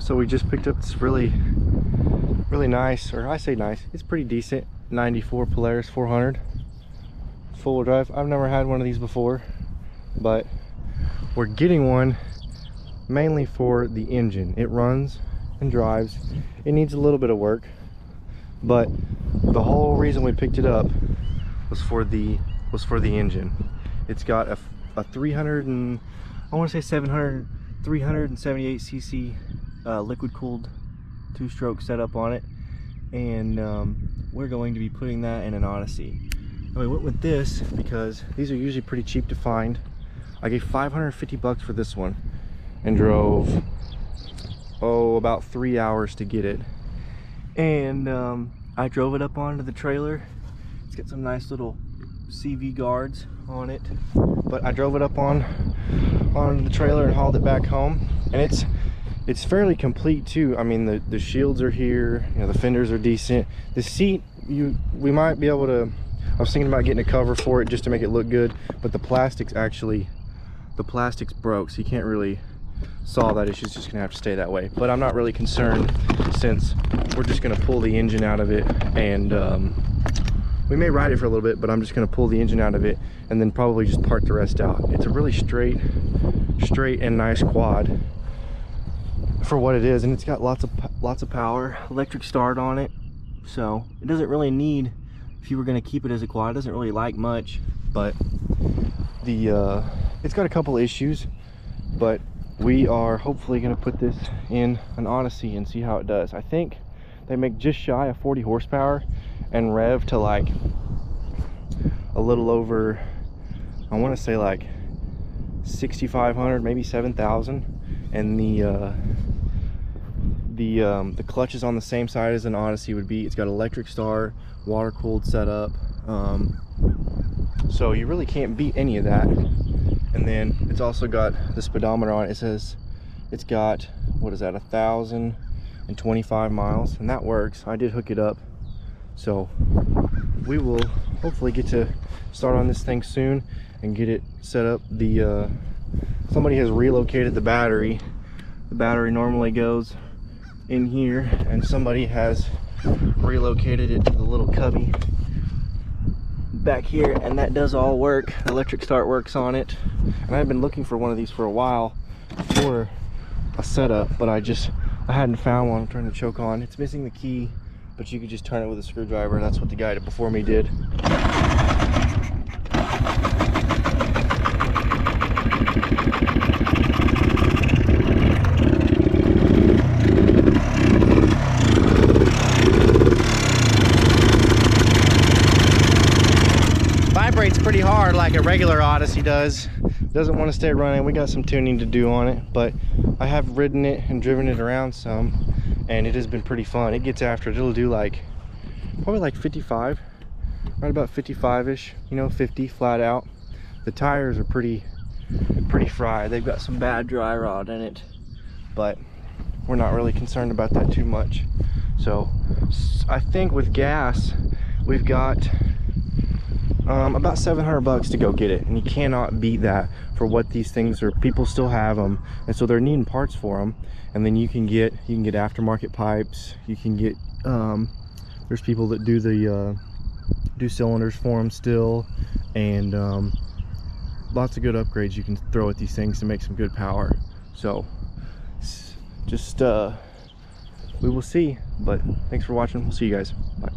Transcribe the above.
So we just picked up this really nice, or I say nice, it's pretty decent 94 Polaris 400 full drive. I've never had one of these before, but we're getting one mainly for the engine. It runs and drives. It needs a little bit of work, but the whole reason we picked it up was for the engine. It's got a 300 and I want to say 378 cc liquid cooled two-stroke setup on it, and we're going to be putting that in an Odyssey. And we went with this because these are usually pretty cheap to find. I gave $550 for this one and drove about 3 hours to get it, and I drove it up onto the trailer. It's got some nice little CV guards on it, but I drove it up on the trailer and hauled it back home, and it's fairly complete too. I mean, the shields are here, you know, the fenders are decent. The seat, we might be able to, I was thinking about getting a cover for it just to make it look good, but the plastic's broke, so you can't really solve that issue. It's just gonna have to stay that way, but I'm not really concerned since we're just gonna pull the engine out of it, and we may ride it for a little bit, but I'm just gonna pull the engine out of it and then probably just part the rest out. It's a really straight and nice quad for what it is, and it's got lots of power, electric start on it, so it doesn't really need, if you were going to keep it as a quad, it doesn't really like much, but it's got a couple issues, but we are hopefully going to put this in an Odyssey and see how it does. I think they make just shy of 40 horsepower and rev to like a little over, I want to say like 6,500, maybe 7,000, and the clutch is on the same side as an Odyssey would be. It's got electric start, water cooled setup, so you really can't beat any of that. And then it's also got the speedometer on it. It says it's got, what is that, 1,025 miles, and that works. I did hook it up, so we will hopefully get to start on this thing soon and get it set up. Somebody has relocated the battery. The battery normally goes in here, and somebody has relocated it to the little cubby back here, and that does all work. Electric start works on it, and I've been looking for one of these for a while for a setup, but I hadn't found one. I'm trying to choke on. It's missing the key, but you could just turn it with a screwdriver. That's what the guy before me did. Vibrates pretty hard like a regular Odyssey does. Doesn't want to stay running. We got some tuning to do on it, but I have ridden it and driven it around some, and it has been pretty fun. It gets after it. It'll do like probably like 55, right about 55-ish, you know, 50 flat out. The tires are pretty fried. They've got some bad dry rot in it, but we're not really concerned about that too much. So I think with gas we've got about $700 to go get it, and you cannot beat that for what these things are. People still have them, and so they're needing parts for them. And then you can get aftermarket pipes. You can get there's people that do do cylinders for them still, and lots of good upgrades you can throw at these things to make some good power. So just we will see, but thanks for watching. We'll see you guys. Bye.